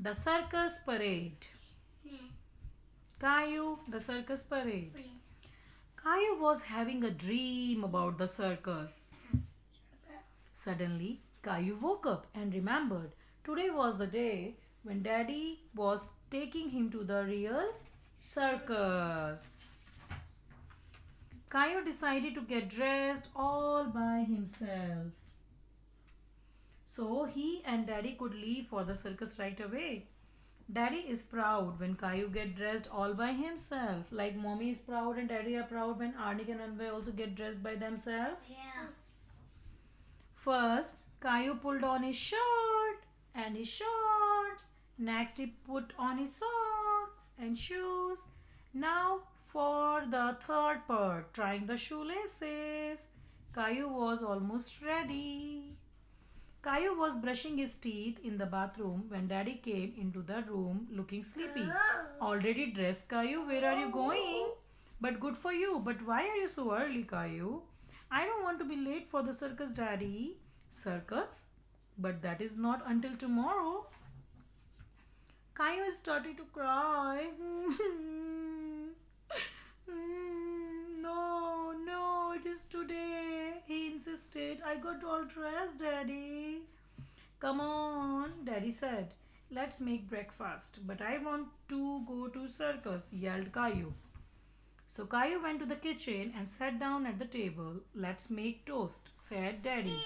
The circus parade. Caillou, the circus parade. Caillou was having a dream about the circus. Suddenly, Caillou woke up and remembered today was the day when Daddy was taking him to the real circus. Caillou decided to get dressed all by himself. So he and Daddy could leave for the circus right away. Daddy is proud when Caillou get dressed all by himself. Like mommy is proud and daddy are proud when Arnik and Anvay also get dressed by themselves. Yeah. First, Caillou pulled on his shirt and his shorts. Next, he put on his socks and shoes. Now, for the third part, trying the shoelaces. Caillou was almost ready. Caillou was brushing his teeth in the bathroom when Daddy came into the room looking sleepy. Already dressed, Caillou, where are you going? But good for you. But why are you so early, Caillou? I don't want to be late for the circus, Daddy. Circus? But that is not until tomorrow. Caillou is starting to cry. No, it is today. He insisted. I got all dressed, Daddy. Come on, Daddy said. Let's make breakfast. But I want to go to circus, yelled Caillou. So Caillou went to the kitchen and sat down at the table. Let's make toast, said Daddy.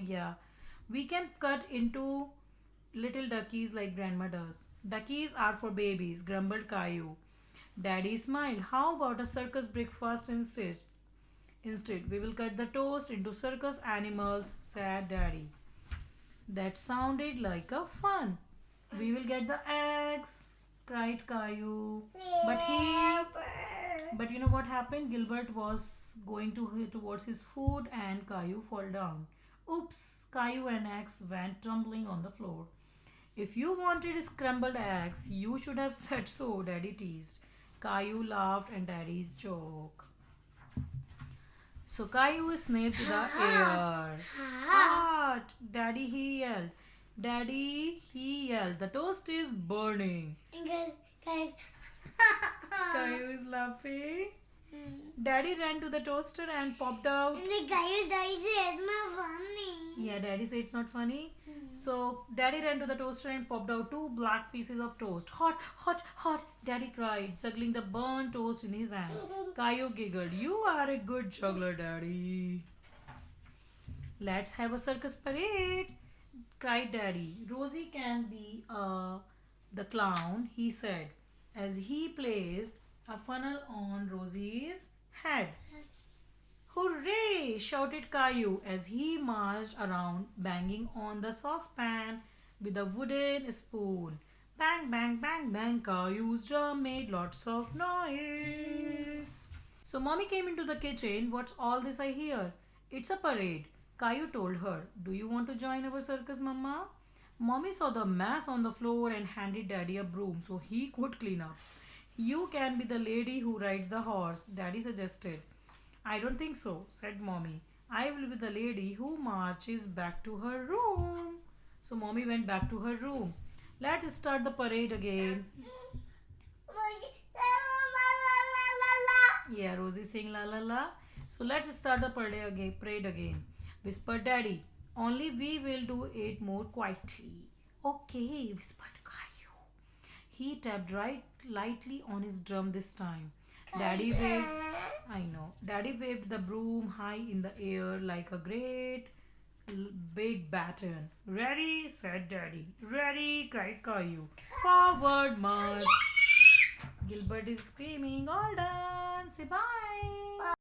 Yeah. We can cut into little duckies like grandma does. Duckies are for babies, grumbled Caillou. Daddy smiled. How about a circus breakfast instead? Instead, we will cut the toast into circus animals, said Daddy. That sounded like a fun. We will get the eggs, cried Caillou. But you know what happened? Gilbert was going towards his food and Caillou fell down. Oops! Caillou and eggs went tumbling on the floor. If you wanted scrambled eggs, you should have said so, Daddy teased. Caillou laughed at Daddy's joke. So Caillou sniffed the air. Hot! Daddy, he yelled. Daddy, he yelled. The toast is burning. Guys. Caillou is laughing. Daddy ran to the toaster and popped out. And the guy said it's not funny. Yeah, Daddy said it's not funny. So Daddy ran to the toaster and popped out two black pieces of toast. Hot, hot, hot, Daddy cried, juggling the burnt toast in his hand. Caillou giggled. You are a good juggler, Daddy. Let's have a circus parade, cried Daddy. Rosie can be the clown, he said, as he placed a funnel on Rosie's head. Hooray! Shouted Caillou as he marched around banging on the saucepan with a wooden spoon. Bang, bang, bang, bang. Caillou's drum made lots of noise. So Mommy came into the kitchen. What's all this I hear? It's a parade. Caillou told her. Do you want to join our circus, Mama? Mommy saw the mess on the floor and handed Daddy a broom so he could clean up. You can be the lady who rides the horse, Daddy suggested. I don't think so, said Mommy. I will be the lady who marches back to her room. So Mommy went back to her room. Let's start the parade again. Yeah, Rosie sing la la la. So let's start the parade again. Whispered Daddy. Only we will do it more quietly. Okay, whispered Caillou. He tapped lightly on his drum this time. Daddy waved the broom high in the air like a great big baton. Ready, said Daddy. Ready, cried Caillou. Forward march. Gilbert is screaming, all done. Say bye.